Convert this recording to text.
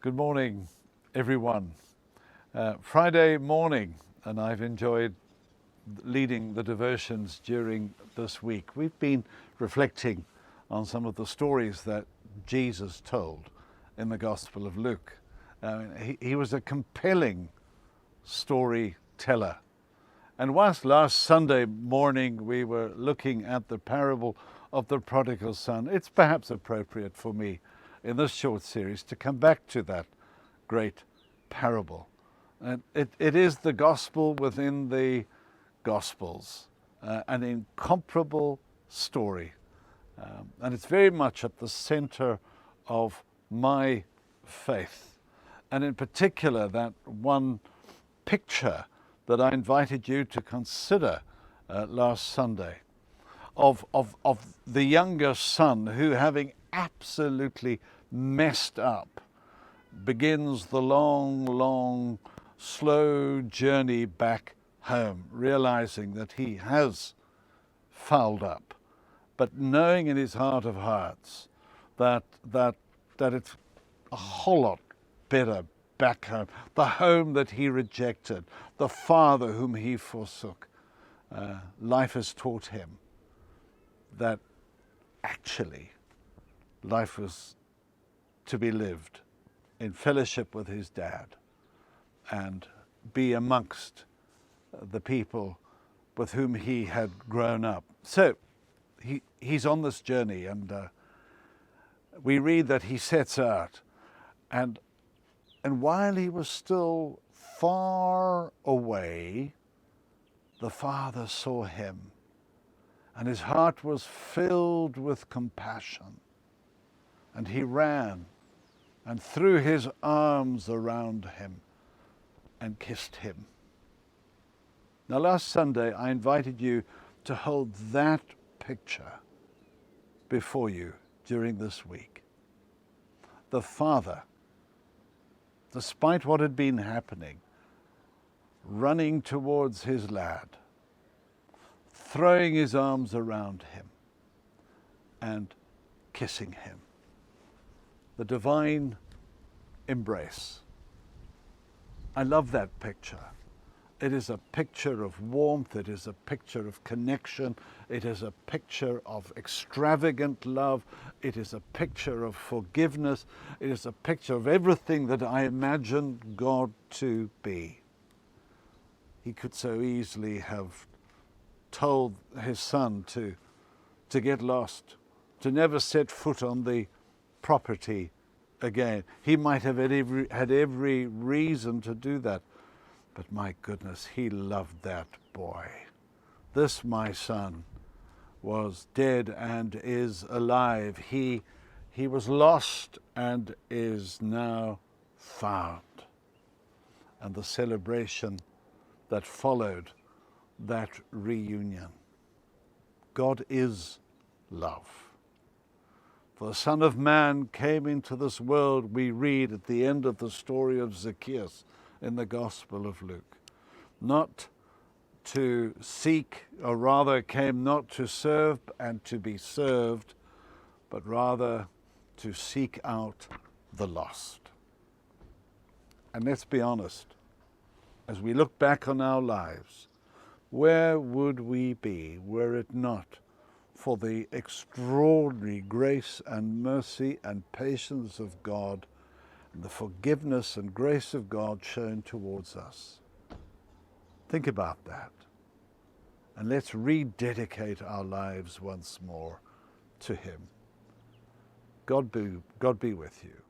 Good morning, everyone. Friday morning, and I've enjoyed leading the devotions during this week. We've been reflecting on some of the stories that Jesus told in the Gospel of Luke. He was a compelling storyteller. And whilst last Sunday morning we were looking at the parable of the prodigal son, it's perhaps appropriate for me in this short series to come back to that great parable. And it is the gospel within the Gospels, an incomparable story. And it's very much at the center of my faith. And in particular, that one picture that I invited you to consider last Sunday of the younger son who, having absolutely messed up, begins the long, slow journey back home, realizing that he has fouled up, but knowing in his heart of hearts that it's a whole lot better back home, the home that he rejected, the father whom he forsook. Life has taught him that actually life was to be lived in fellowship with his dad and be amongst the people with whom he had grown up. So he's on this journey, and we read that he sets out, and while he was still far away, the father saw him, and his heart was filled with compassion. And he ran and threw his arms around him and kissed him. Now, last Sunday, I invited you to hold that picture before you during this week. The father, despite what had been happening, running towards his lad, throwing his arms around him and kissing him. The divine embrace. I love that picture. It is a picture of warmth. It is a picture of connection. It is a picture of extravagant love. It is a picture of forgiveness. It is a picture of everything that I imagine God to be. He could so easily have told his son to get lost, to never set foot on the property again. He might have had every reason to do that. But my goodness, he loved that boy. This, my son, was dead and is alive. He was lost and is now found. And the celebration that followed that reunion. God is love. For the Son of Man came into this world, we read at the end of the story of Zacchaeus in the Gospel of Luke, not to seek, or rather came not to serve and to be served, but rather to seek out the lost. And let's be honest, as we look back on our lives, where would we be were it not for the extraordinary grace and mercy and patience of God and the forgiveness and grace of God shown towards us? Think about that. And let's rededicate our lives once more to him. God be with you.